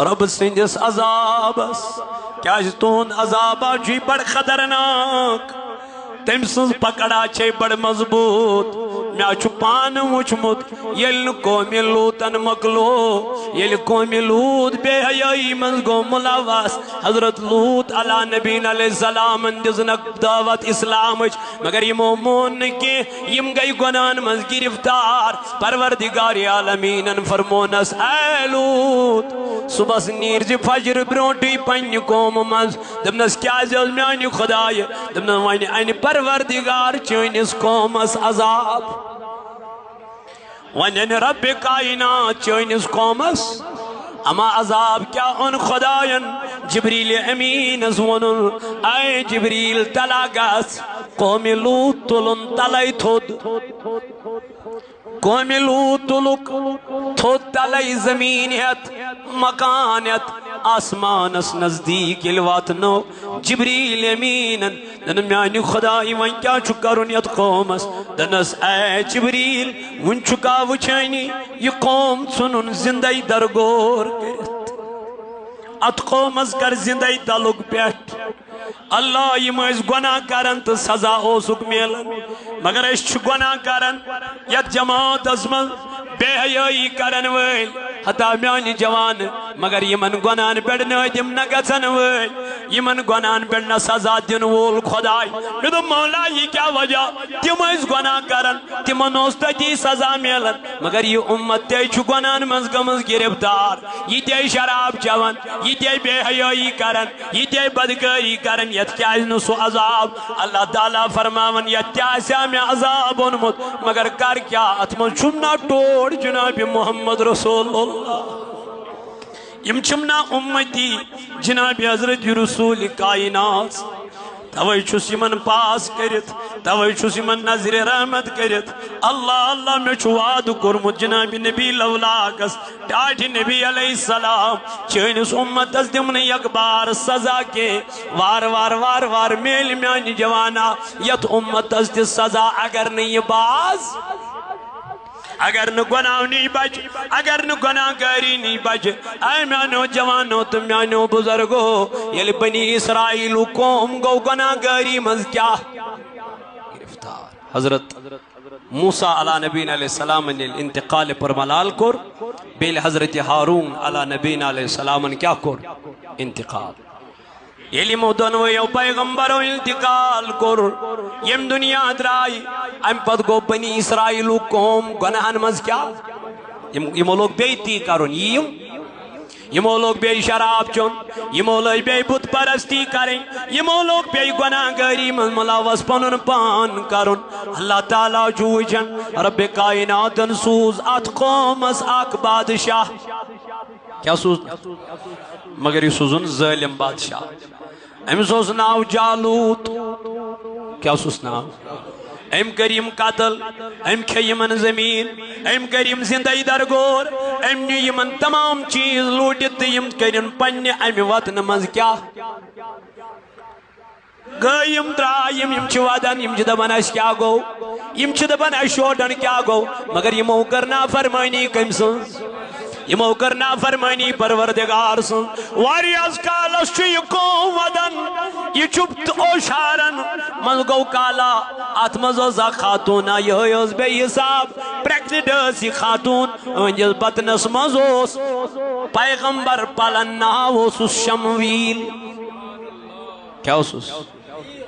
رب سندس عذابس کیا تہد عذابا بڑ خطرناک تم سن پکڑا چھ بڑ مضبوط مے پان وچمت یل قوم لوتن مکلو یل قوم لوت بے حیائی من گو ملوث حضرت لوت علی نبی علیہ السلام دزنک دعوت اسلام مگر یمو مون کی یم گئی گناہن من گرفتار پروردگار عالمین فرمونس اے لوت صبح نیر جی فجر برونٹی پن قوم من دمنس کیا زیز میانی خدای دمنس وانی این پروردگار چینس قومس عذاب ونین رب کائنات چینس قومس اما عذاب کیا ان خدایان جبریل امین ونن اے جبریل تلاگس قوم لوت تلن تلائی تھود قوم لوت تلک تھود تلائی زمینیت مکانیت آسمانس نزدیک الواتنو جبریل امین دن میانی خدای ون کیا چکرن یت قومس دنس اے جبریل ون چکا وچھانی یہ قوم سنن زندائی درگور کرت ات قومس کر زندائی تعلق پیٹ اللہ یم اس گناہ کرن تو سزا ہو سک میلن مگر اس گناہ کرن یت جماعت ازمن بے حیائی کرن ویل حتا میانی جوان مگر یمن گناہن پیڑ نادم نگسن ویل یمن گناہن پیڑ نہ سزا دن وول خدای میں تو مولا یہ کیا وجہ تم اس گناہ کرن تمن اوستی سزا میلن مگر یہ امت تے چھ گناہن منز گمز گرفتار یہ تے شراب چون یہ تے بے حیائی کرن یہ تے بدکاری کرن یت کیا نو سو عذاب اللہ تعالی فرماون یت کیا سا میں عذاب اونمت مگر کر کیا اتمن چھمنا ٹوڑ جناب محمد رسول اللہ یم چھمنا امتی جناب حضرت رسول کائنات توئی چھس یمن پاس کرت توئی چھس یمن نظر رحمت کرت اللہ اللہ میں چھواد کرمت جناب نبی لولاکس ٹاٹھ نبی علیہ السلام چینس امت از دمن یک بار سزا کے وار وار وار وار میل میانی جوانا یت امت از دی سزا اگر نہیں باز اگر نو گناہ نہیں بچ اگر نو گناہ گاری نہیں بچ اے میانو جوانو تم میانو بزرگو یل بنی اسرائیل قوم گو گناہ گاری مز کیا گرفتار حضرت موسیٰ علی نبی علیہ السلام نے انتقال پر ملال کر بیل حضرت ہارون علی نبی علیہ السلام نے کیا کر انتقال یلی مودن و یو پیغمبر و انتقال کر یم دنیا درائی ام پد گو بنی اسرائیل قوم گناہن مز کیا یمو لوگ بیتی کرن یمو لوگ بے شراب چون یمو لوگ بے بت پرستی کریں یمو لوگ بے گناہ گری من ملاوس پنن پان کرن اللہ تعالیٰ جوجن رب کائنات سوز ات قوم اس آک بادشاہ کیا سوز مگر یہ سوزن ظالم بادشاہ ام سوز ناو جالوت کیا سوز ناو ام کریم قتل ام کھیمن زمین ام کریم زندگی درگور ام نی یمن تمام چیز لوٹت یم کرن پنہ ام وطن مز کیا گیم ترایم یم چھ ودان یم چھ دپان اس کیا گو یم چھ دپان اس شوٹن کیا گو مگر یمو کرنا فرمانی کم سن یمو کرنا فرمانی پروردگار سن واریاز کالس چھ یہ قوم ودن یہ چپت اوشارن من گو کالا اتمز ازا خاتون یہ اس بے حساب پریگننٹ سی خاتون ونجل بطنس مزوس پیغمبر پلن ناو اس شمویل کیا اس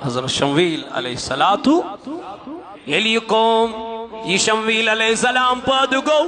حضرت شمویل علیہ السلام یلی قوم یہ شمویل علیہ السلام پد گو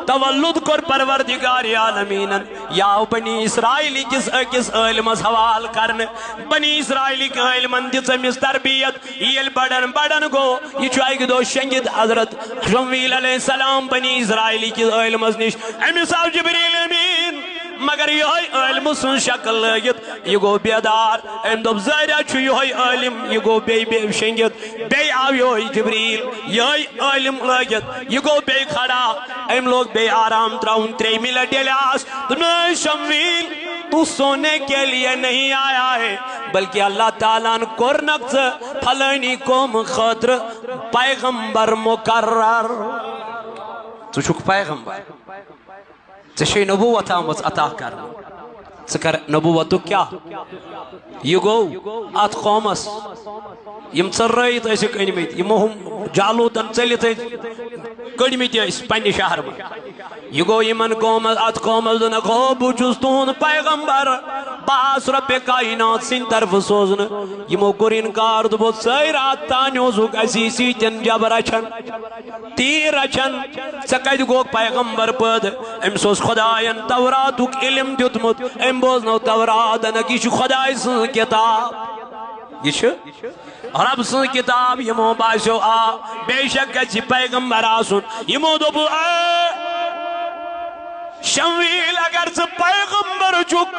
تولد کر پروردگار عالمین یاو بنی اسرائیلی کس اکس علمس حوال کرن بنی اسرائیلی کے علمن دس امس تربیت یل بڑن بڑن گو یہ چاہیے دو شنگد حضرت شمویل علیہ السلام بنی اسرائیلی کے علمس نش امس آو جبریل امین مگر یہ علم سن شکل لگت یہ گو بیدار ام دب زیرہ چھو یہ علم یہ گو بے شنگت بے آو یہ جبریل یہ علم لگت یہ گو بے کھڑا ام لوگ بے آرام تراؤن 3 منٹ لیاس تمہیں شمویل تو سونے کے لیے نہیں آیا ہے بلکہ اللہ تعالیٰ نے کرنک سے پھلینی قوم خطر پیغمبر مقرر تو چک پیغمبر ژےٚ چھے نبوت آمٕژ عطا کرنہٕ سکر نبوتو کیا یہ گو ات قومس یم ثرائت اسک انمت یمو ہم جالوتن چلت کڑمت پنہ شہر من یہ گو یمن قومس ات قومس دنک ہو بچس تہند پیغمبر باس رب کائنات سن طرف سوزن یمو کور انکار دبو سی رات تان اوسک اسی سیتن جب رچھن تیر رچھن ژے کتہ گوک پیغمبر پد امس اوس خداین توراتک علم دیتمت ام بوزنو تورات انک یہ خدائے سن کتاب یہ رب سن کتاب یمو باسو آ بے شک گژھِ پیغمبر آسن یمو دوٚپ شمویل اگر ژٕ پیغمبر چھُکھ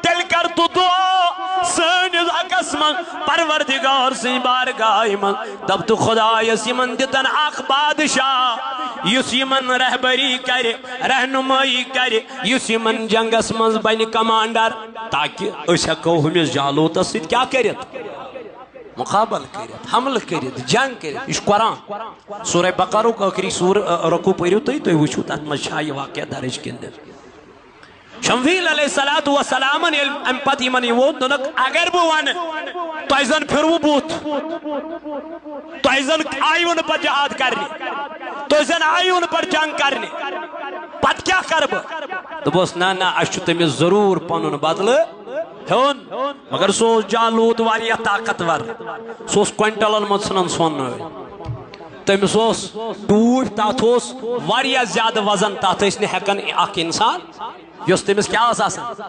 تیٚلہِ کر تو دعا سٲنِس حقس منٛز پروردگار سٕنٛدِ بارگاہہِ منٛز دپ تو خدایس یمن دِتن اکھ بادشاہ یُس یمن رہبری کرِ رہنمٲیی کرِ یُس یمن جنگس منٛز بنہِ کمانڈر تاکہ أسۍ ہٮ۪کو ہُمِس جالوتس سۭتۍ کیٛاہ کٔرِتھ مقابل کرت حمل کرت جنگ کرت یہ قرآن سورہ بقرہ آخری سور رکو پریو تھی وچھو تات مجھا یہ واقعہ درج کندر شمویل علیہ السلام ام پت یمن یہ دنک اگر بہ ون تہ زن پھرو بوت تہ زن آئیو نا پہ جہاد کرنے تہ زن آئیو نا پہ جنگ کرنے پت کیا کر بہ دپوس نا نا اس تمس ضرور پنن بدل ہون مگر سو جالوت واریہ طاقتور سوس کوئنٹلن من ژھنان سون تمس ٹوٹ تات واریہ زیادہ وزن تات نہ ہیکان اخ انسان یس تمس کیا آسان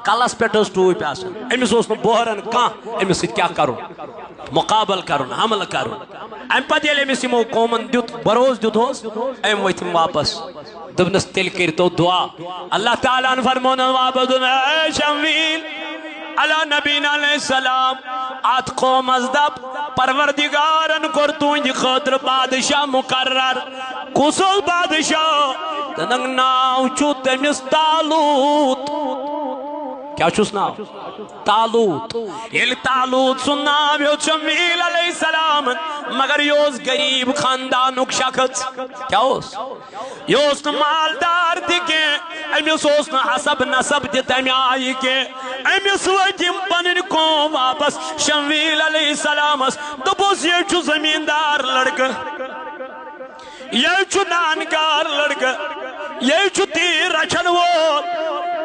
کلس پہ ٹوپ آسان امس بہران کان امس سۭتۍ کیا کرن مقابل کرن حمل کرن ام پتہ ییٚلہِ امس یمو قومن دیت بروس دیتہوس ام ؤتھم واپس دپنس تیل کرتو دعا اللہ تعالیٰ فرمون واپس اے شمویل علی نبینا علیہ السلام ات قوم از دب پروردگارن کور تہندِ خاطر بادشاہ مقرر کس بادشاہ تنگ ناو چھُ تٔمِس طالوت کیا چھُس ناو طالوت ییٚلہِ طالوت سُنٛد ناو ہیوٚت شمویل علیہ السلام مگر یہ اوس غریب خاندانُک شخص کیا اوس یہ اوس نہٕ مالدار تہِ کینٛہہ أمِس اوس نہٕ حسب نسب تہِ تمہِ آیہِ کینٛہہ أمِس وٲتۍ یِم پنٕنۍ قوم واپس شمویل علیہ السلامس دوٚپُس یہِ چھُ زمیٖندار لڑکہٕ یہ چھُ نانگار لڑکہٕ یہ چھُ تیٖر رچھن وول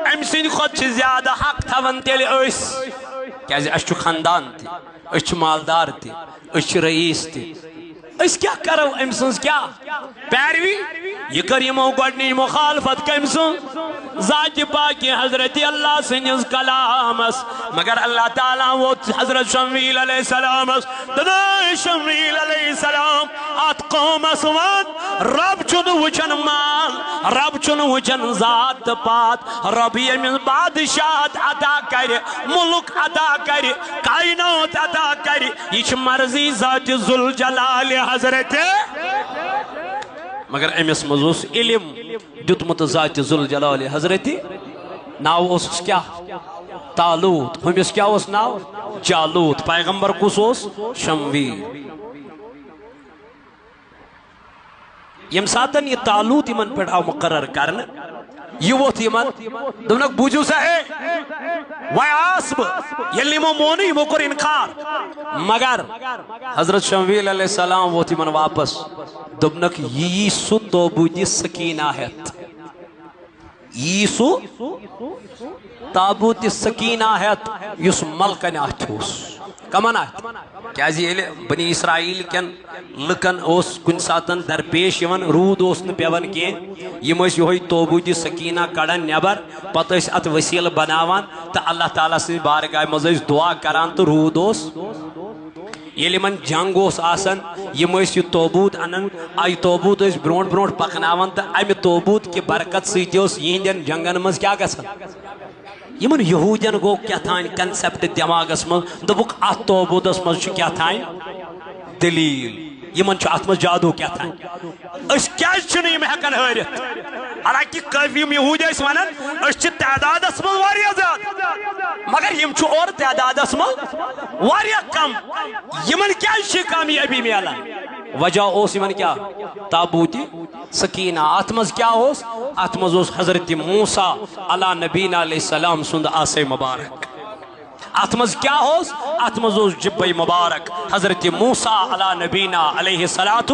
أمۍ سٕنٛدِ کھۄتہٕ چھِ زیادٕ حق تھاوان تیٚلہِ أسۍ کیازِ اَسہِ چھُ خاندان تہِ أسۍ چھِ مالدار تہِ أسۍ چھِ رئیس تہِ أسۍ کیٛاہ کرو أمۍ سٕنٛز کیٛاہ پیروی یہ کر یمو گۄڈنِچ مخالفت کٔمۍ سٕنٛز ذاتِ پاکہِ حضرت اللہ سٕنٛدِس کلامس مگر اللہ تعالیٰ ووت حضرت شمویل علیہ السلامس دپُن شمویل علیہ السلام ات قومس ون رب چھُنہٕ وٕچھان مال رب چھُنہٕ وٕچھان ذات تہٕ پات رب ییٚمِس بادشاہت عطا کرِ ملک عطا کرِ کائنات عطا کرِ یہ چھِ مرضی ذات ذوالجلال حضرت مگر امس مز علم دیتمت ذات ذوالجلال حضرت ناو اوسس کیا طالوت ہمس کیا اوس ناو جالوت پیغمبر کس اوس شمویل یم ساتن یہ طالوت یمن پہ آو مقرر کرنے یہ ووت یمن دونک بوجھو سا ہے وی آس بہ یلی یمو مونی یمو کر انکار مگر حضرت شمویل علیہ السلام ووت یمن واپس دبنک یہ سو تابوت سکینہ ہیت یہ سو تابوت سکینہ ہیت یس ملکن آتھوس کمن آت کیازی بنی اسرائیل کن لکن اوس کن ساتن درپیش یون رود اوس نہ پیون کی یم اس یہوی تابوت سکینہ کڑن نیبر پتہ اس ات وسیل بناوان تو اللہ تعالیٰ سے بارگاہ مز دعا کران تو رود اوس یل من جنگ اوس آسان یم اس یہ تابوت انن آئی تابوت اس برونٹ برونٹ پکناوان تو امہ تابوت کی برکت سۭتۍ اوس یہندین جنگن مز کیا گژھان یمن یہودین گو کیا تھائن کنسپٹ دماغس من دبک ات تابوتس مز کیا تھائن دلیل یمن چھ ات مز جادو کیا تھائن اس کیا چھنہ یم ہیکن ہٲرِتھ حالانکہ کافی یہود اس ونان اس چھ تعدادس من واریاہ زیادہ مگر یم چھ اور تعدادس من واریاہ کم یمن کیا چھ کامیابی میلان وجہ اوس یمن کیا تابوت سکینہ اتمز کیا ہوس اتمز ہوس حضرت موسیٰ علی نبینا علیہ السلام سند آسے مبارک اتمز کیا ہوس اتمز ہوس جبی مبارک حضرت موسیٰ علی نبینا علیہ السلام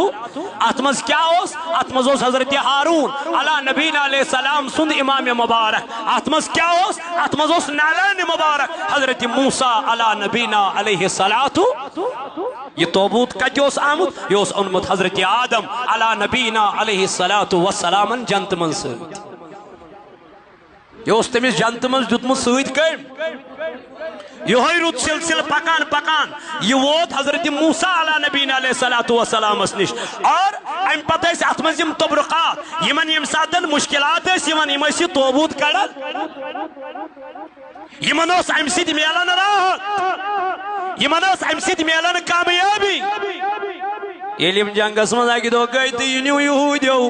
اتمز کیا ہوس اتمز ہوس حضرت ہارون علی نبینا علیہ السلام سند امام مبارک اتمز کیا ہوس اتمز ہوس نالین مبارک حضرت موسیٰ علی نبینا علیہ السلام یہ توبوت کتی اس آمد یہ اس انمت حضرت آدم علی نبینا علیہ السلام جنت من سید یہ اس تمیز جنت من جتمت سید کر یہ ہوئی رود سلسل پکان پکان یہ ووت حضرت موسیٰ علی نبینا علیہ السلام اسنش اور ام پتہ اس اتمز یم تبرقات یمن یم ساتن مشکلات اس یمن یم اسی توبوت کڑل یمن اس ام سید میلان راحت یمن اس ام سید میلان کامیابی علم جنگس من آگی دو گئی تی نیو یہودیو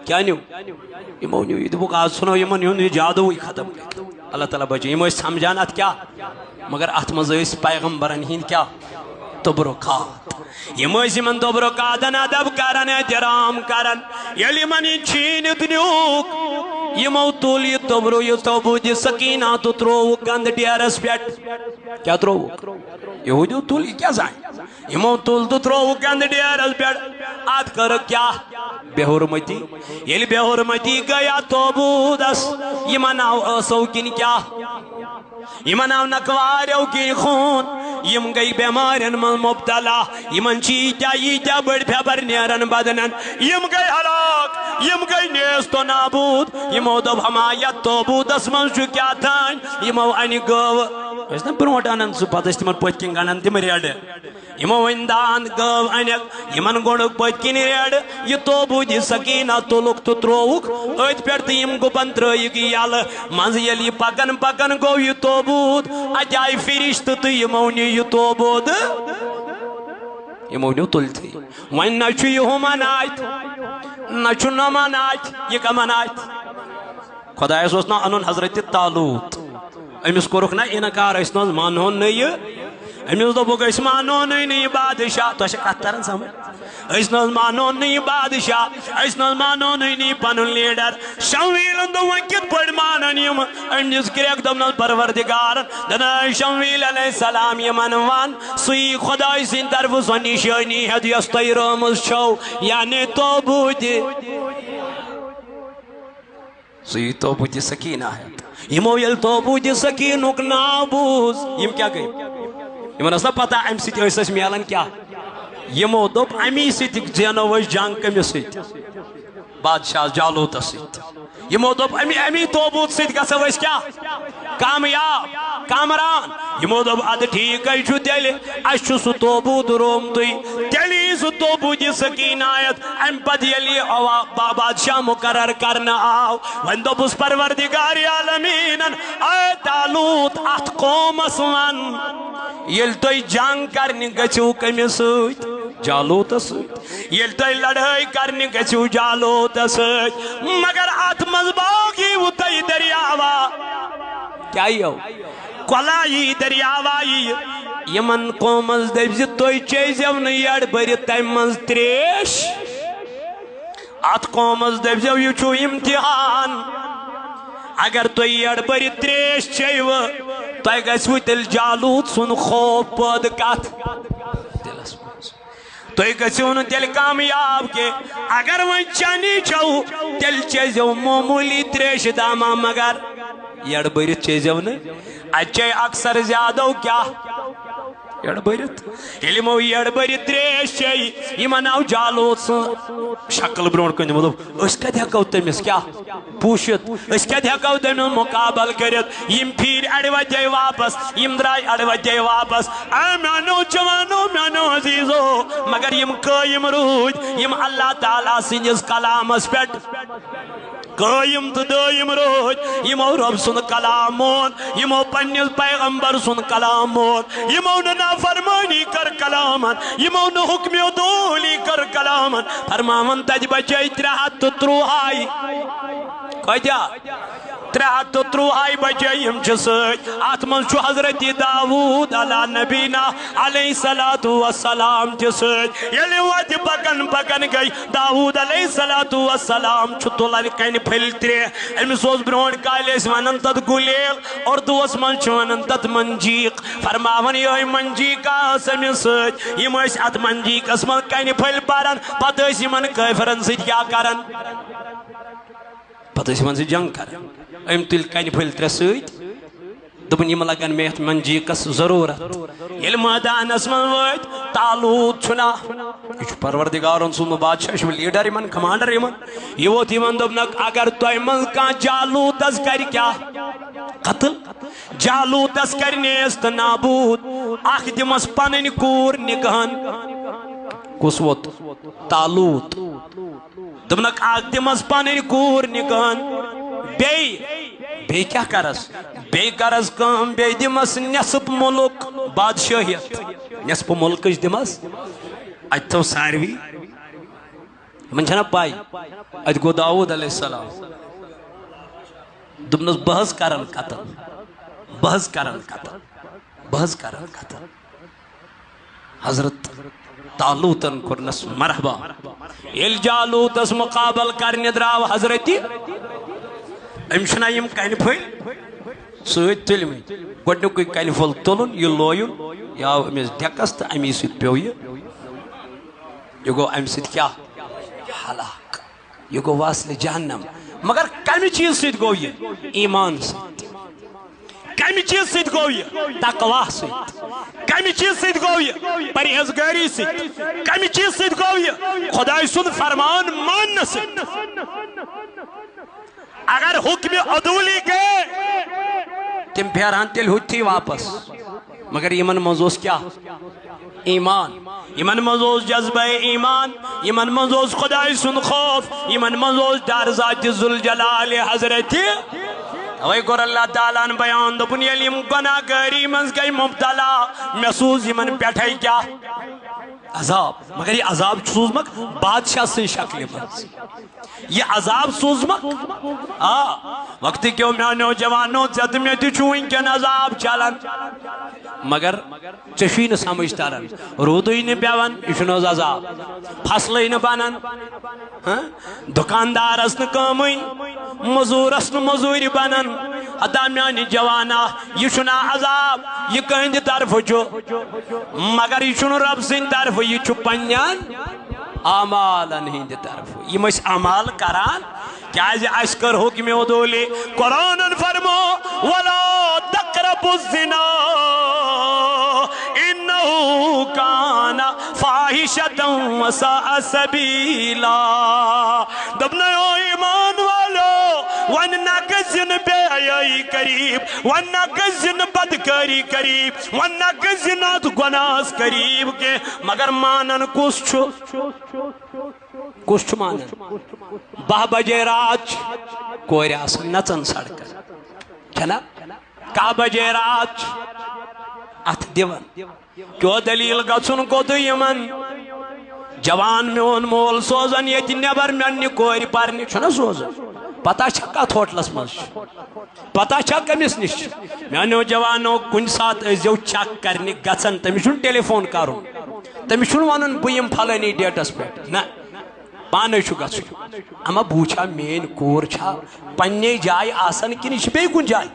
کیا نیو یمو نیو یہ بک آج سنو یمن نیو جادو ہی ختم گئی اللہ تعالیٰ بچے یہ مجھے سمجھانات کیا مگر اتمز اس پیغمبرن ہین کیا تبرکات یہ مجھے من تبرکاتن ادب کرن احترام کرن یلی من چین دنیوک یہ موتول یہ تبرو یہ توبود یہ سکینہ تو ترو گند ڈیرس پیٹ کیا ترو یہودیو تول یہ کیا زائن یہ موتول تو ترو گند ڈیرس پیٹ آت کر کیا بے حرمتی یلی بے حرمتی گیا توبود اس یہ مناو اسو کن کیا یہ مناو نکواریو کی خون یم گئی بیمارن من مبتلا یمن چیتا ییتا بڑ پھبر نیرن بدنن یم گئی ہلاک یم گئی نیست و نابود یمو دب ہمایت توبود اس من شو کیا تھائن یمو انی گو اس نے برونٹ آنن سو پتہ استمر پوچھیں گانن تم ریڈ یمو اندان گو انک یمن گوڑک پوچھیں ریڈ یہ توبود یہ سکینہ تولک تو تروک ایت پیڑتی یم گو بندرئی گیال منز یلی پکن پکن گو یہ توبود اجائی فرشت تو یمونی یہ توبود یمونی تلتی وین نچو یہ منائت نچو نمانائت یہ کا منائت خدا ہے سوچنا انہوں حضرت تالوت امیس کو رکھنا انکار اسنا مانون نہیں امیس دو بگا اس مانون نہیں بادشاہ تو ایسا کترن سمجھ اسنا مانون نہیں بادشاہ اسنا مانون نہیں پنن لیڈر شمویل اندو وکت پڑ مانن یم امیس کریک دمنا پروردگار دنا شمویل علیہ السلام یمن وان سوی خدای سین طرف سو نشانی ہے دیستی رمز چھو یعنی توبود سوی توبود سکینہ ہے یمو یل توبود سکینک نابوز یم کیا گئی یمن اسنا پتا ام سیتی ایسا میالن کیا یمو دوپ امی سیتی زینو جنگ کمی سیتی بادشاہ جالوت سیتی یمو دوپ امی توبود سیتی گسو اس کیا کامیاب کامران یمو دوپ اد ٹھیک ہے چھو تیلی اشو سو توبود روم توی تیلی سو توبود سکین آیت ام پد یلی بادشاہ مقرر کرنا آو ون دوپ اس پروردگار عالمینن اے تالوت ات قوم اسوان یل توی جنگ کرنی گچو کمی سوت جالوت سوت یل توی لڑائی کرنی گچو جالوت سوت مگر ات مزباگی وہ توی دریاوا کیا ہی ہو کلائی دریاوائی یمن قومز دیبزی توی چیزیو نیار بری تیمز تریش ات قومز دیبزیو یہ چھو امتحان اگر توی یار بری تریش چیو توی گسوی تل جالوت سن خوب پد کت توی گسون تل کامیاب کے اگر وہی چانی چھو تل چیزیو مومولی تریش داما مگر یڑ بریت چیزیو نے اچھے اکثر زیادہ کیا یڑ بریت علمو یڑ بریت تریش چاہی یہ مناو جالوت سن شکل برون کنی مطلب اس کا دیکھو تمیس کیا پوشت اس کا دیکھو تمیس مقابل کرت یم پھیر اڑوا جائے واپس یم درائی اڑوا جائے واپس اے میانو جوانو میانو عزیزو مگر یم قائم روج یم اللہ تعالیٰ سنجز کلام اس پیٹ قائم تو دائم روج یمو رب سن کلامون یمو پنیز پیغمبر سن کلامون یمو نا فرمانی کر کلامن یمو نا حکم دولی کر کلامن فرمامن تج بچائی ترہت تروہائی کوئی جا 330 بچے یم سۭتۍ اتھ منٛز چھُ حضرت داوود علیٰ نبینا علیہ صلاتُ وسلام تہِ سۭتۍ ییٚلہِ وتہِ پکان پکان گٔے داوود علیہ صلاتُ وسلام چھُ تُلان کنہِ پھٔلۍ 3 أمِس اوس برونٛٹھ کالہِ ٲسۍ ونان تتھ گُلیل اردوٗوس منٛز چھِ ونان تتھ منجیٖق فرماون یِہوٚے منجیٖقا ٲس أمِس سۭتۍ یِم ٲسۍ اتھ منجیٖقس منٛز کنہِ پھٔلۍ بران پتہٕ ٲسۍ یِمن کٲفرن سۭتۍ کیٛاہ کران پتہٕ ٲسۍ یِمن سۭتۍ جنگ کران أمۍ تُلۍ کنہِ پھٔلۍ 3 سۭتۍ دوٚپُن یِم لگن مےٚ یتھ منجیٖقس ضروٗرت ییٚلہِ مٲدانس منٛز وٲتۍ تالوٗت چھُ ناو یہِ چھُ پروردگارن سوٗزمُت بادشاہ یہِ چھُ لیٖڈر یِمن کمانڈر یِمن یہِ ووت یِمن دوٚپنکھ اگر تۄہہِ منٛز کانٛہہ جالوٗتس کرِ کیٛاہ قتل جالوٗتس کرِ نیس تہٕ نابوٗد اکھ دِمس پنٕنۍ کوٗر نِکہن کُس ووت تالوٗت دوٚپنکھ اکھ دِمس پنٕنۍ کوٗر نِکہن بیٚیہِ کیٛاہ کرس بیٚیہِ کرس کٲم بیٚیہِ دِمس نٮ۪صٕف مُلک بادشٲہیت نٮ۪صٕف مُلکٕچ دِمس اتہِ تھٲو ساروی یِمن چھنا پاے اتہِ گوٚو داوود علیہ السلام دوٚپنس بہٕ حظ کرن قتل حضرت تالوٗتن کوٚرنس مرحبا ییٚلہِ جالوٗتس مُقابل کرنہِ درٛاو حضرتہِ أمۍ چھُنا یِم کنہِ پھٔلۍ سۭتۍ تُلمٕتۍ گۄڈنیُکُے کنہِ پھوٚل تُلُن یہِ لویُن یہِ آو أمِس ڈٮ۪کس تہٕ امی سۭتۍ پیوٚو یہِ گوٚو امہِ سۭتۍ کیٛاہ ہلاک یہِ گوٚو واصلہِ جہنم مگر کمہِ چیٖز سۭتۍ گوٚو یہِ ایٖمان سۭتۍ کمہِ چیٖز سۭتۍ گوٚو یہِ تقوا سۭتۍ کمہِ چیٖز سۭتۍ گوٚو یہِ پرہیزگٲری سۭتۍ کمہِ چیٖز سۭتۍ گوٚو یہِ خۄداے سُنٛد فرمان ماننہٕ سۭتۍ اگر حکم عدولی گئے تم پھیران تیل ہوتی واپس مگر یمن منٛز کیا ایمان یمن منٛز جذبہ ایمان یمن منٛز خدائی سُنٛد خوف یمن منٛز ڈر ذات ذوالجلال حضرت اوے کوٚر اللہ تعالیٰ ہن بیان دوٚپُن ییٚلہِ یِم گۄناہ گٲری منٛز گٔے مبتلا مےٚ سوٗز یمن پٮ۪ٹھے کیٛاہ عذاب مگر یہ عذاب سوٗزمکھ بادشاہ سٕنٛزِ شکلہِ منٛز یہ عذاب سوٗزمکھ وقت کیو میانیو جوانو ژےٚ تہٕ مےٚ تہِ چھُ وٕنکٮ۪ن عذاب چلان مگر ژےٚ چھُے نہٕ سمجھ تران روٗدٕے نہٕ پٮ۪وان یہِ چھُنہٕ حظ عذاب فصلٕے نہٕ بنان دُکاندارس نہٕ کٲمٕے مزوٗرس نہٕ مزوٗرِ بنان ہتا میانہِ جوانا یہِ چھُنا عذاب یہِ کٕہٕنٛدِ طرفہٕ چھُ مگر یہِ چھُنہٕ رب سٕنٛدِ طرفہٕ یہِ چھُ پننٮ۪ن اعمالن ہٕنٛدِ طرفہٕ یِم ٲسۍ اعمال کران کیازِ اَسہِ کٔر حُکمِ عدوٗلی قرآنن فرمو ولا تقربوا الزنا انه كان فاحشة وساء سبيلا دوٚپنَے او ایمان والو وۄنۍ نہ گٔژھِو نہٕ بے حیٲیی قریٖب وۄنۍ نہ گٔژھِو نہٕ بدکٲری قریٖب وۄنۍ نہ گٔژھِو نہٕ اتھ گۄناہس قریٖب کینٛہہ مگر مانن کُس چھُ مانن 12 بجے رات کورِ آسان نژان سڑکن چھنا 10 بجے رات اتھ دِوان کیو دلیل گژھُن کوٚت یِمن جوان میون مول سوزان ییٚتہِ نٮ۪بر میانہِ کورِ پرنہِ چھُنا سوزان پتہ چھا کتھ ہوٹلس منٛز پتہ چھا کٔمِس نِش میانیو جوانو کُنہِ ساتہٕ ٲسۍزیو چک کرنہِ گژھان تٔمِس چھُنہٕ ٹیلیفون کرُن تٔمِس چھُنہٕ ونُن بہٕ یِمہٕ فلٲنی ڈیٹس پٮ۪ٹھ نہ پانے چھُ گژھُن اما بہٕ وٕچھا میٲنۍ کوٗر چھا پننہِ جایہِ آسان کِنہٕ یہِ چھِ بیٚیہِ کُنہِ جایہِ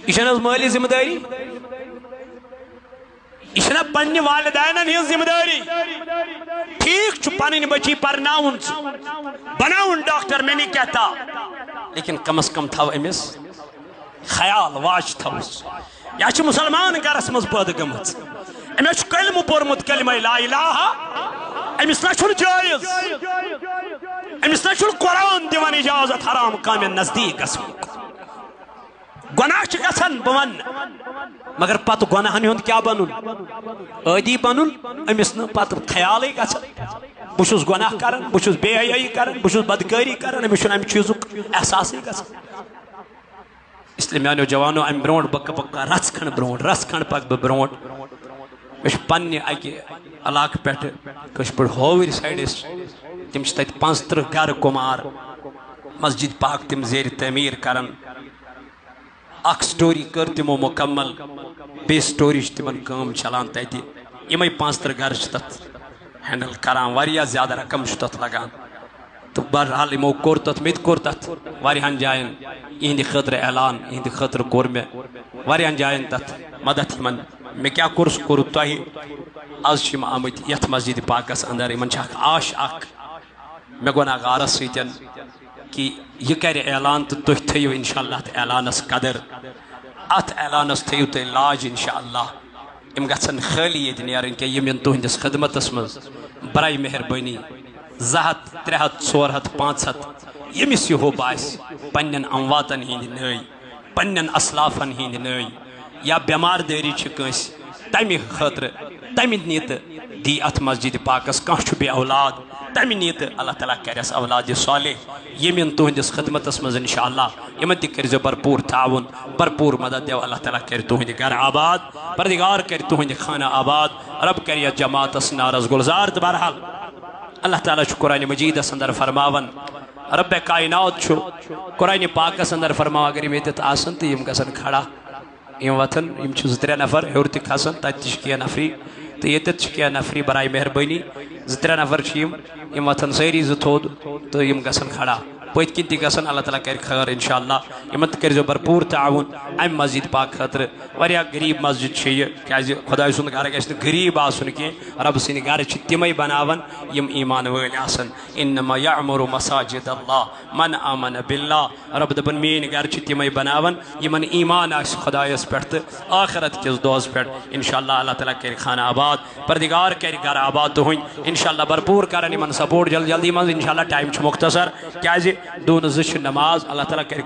یہِ چھَنہٕ حظ مٲلی ذمہٕ دٲری یہ چھنا پننہِ والدینن ہٕنٛز ذمہٕ دٲری ٹھیٖک چھُ پنٕنۍ بچی پرناوُن بناوُن ڈاکٹر مےٚ نہٕ کہتا لیکن کم از کم تھاو أمِس خیال واچ تھاوُس یا چھِ مُسلمان گرس منٛز پٲدٕ گٔمٕژ أمِس چھُ کلمہٕ پوٚرمُت کلمہ لا الہ أمِس نہ چھُنہٕ جٲیز أمِس نہ چھُنہٕ قرآن دِوان اجازت حرام کامٮ۪ن نزدیٖک گژھنُک گۄناہ چھِ گژھان بہٕ ونہٕ مگر پتہٕ گۄناہن ہُنٛد کیٛاہ بنُن عٲدی بنُن أمِس نہٕ پتہٕ خیالٕے گژھان بہٕ چھُس گۄناہ کران بہٕ چھُس بے حیٲیی کران بہٕ چھُس بدکٲری کران أمِس چھُنہٕ امہِ چیٖزُک احساسٕے گژھان اسلیے میانیو جوانو امہِ برونٛٹھ بہٕ رژھ کھنڈ پکہٕ بہٕ برونٛٹھ مےٚ چھُ پننہِ اکہِ علاقہٕ پٮ۪ٹھٕ کٲشِر پٲٹھۍ ہووٕرۍ سایڈس تِم چھِ تتہِ 35 گرٕ کُمار مسجد پاک تم زیر تعمیر کرن اخ سٹوری کر تمو مکمل بے سٹوری تمن کام چلان تیتی یمے 5 گھر تت ہینڈل کران واریاہ زیادہ رقم تت لگان تو بہرحال یمو کور تت مت کور تت واریاہن جائن یہند خاطر اعلان یہند خاطر کور میں واریاہن جائن تت مدد یمن میں کیا کورس کور تہ آز چھ آمت یت مسجد پاکس اندر یمن چھ آش اخ میں گونا غارس سیتن کہ یہ کر اعلان تو تھی تھیو انشاءاللہ ات اعلانس قدر ات اعلانس تھیو تھی لاج انشاءاللہ ام گھن خالی یہ نیرن کہ یم تہندس خدمتس مز برائے مہربانی 200 300 400 500 یمس یہ باس پنن امواتن ہند نئی پنن اسلافن ہند نئی یا بیمار داری کنس تمہ خاطر تمہ نیت دی ات مسجد پاکس کھانا بے اولاد تمہ نیت اللہ تعالیٰ کرس اولاد صالح یمن تہندس خدمتس مز انشاءاللہ یمن تہ کرزو بھرپور تعاون بھرپور مدد دیو اللہ تعالیٰ کر تہند گھر آباد پردگار کر تہند خانہ آباد رب کر یتھ جماعتس نارس گلزار تو بہرحال اللہ تعالیٰ قرآن مجید اندر فرماون رب کائنات قرآن پاکس اندر فرماو اگر یم یتھ آسن تو یم گژھن کھڑا یم وتھن یم 2-3 نفر ہیور تہ کھسن تتہ چھ نفری تو یتھ چھ نفری برائے مہربانی 2-3 نفر یم وتھن ساری تھود تو یم گژھن کھڑا پت کن تہ گژھن اللہ تعالیٰ کر خیر انشاءاللہ یمن تہ کرزو بھرپور تعاون ام مسجد پاک خاطر واریاہ غریب مسجد چھ یہ کیازِ خداے سُنٛد گھر گژھِ نہٕ غریب آسُن کینٛہہ رب سٕنٛدِ گھر چھِ تِمے بناوان یم ایمان وٲلۍ آسن انما یعمر مساجد اللہ من آمن باللہ رب دپن میٛٲنۍ گھر چھِ تِمے بناوان یمن ایمان آسہِ خدایس پٮ۪ٹھ تہٕ آخرت کِس دۄہس پٮ۪ٹھ انشاءاللہ اللہ تعالیٰ کر خانہ آباد پردگار کر گھر آباد تُہنٛدۍ انشاءاللہ بھرپور کرن یمن سپورٹ جلدی منٛز انشاءاللہ ٹایم چھُ مختصر کیازِ 2 نماز اللہ تعالیٰ کر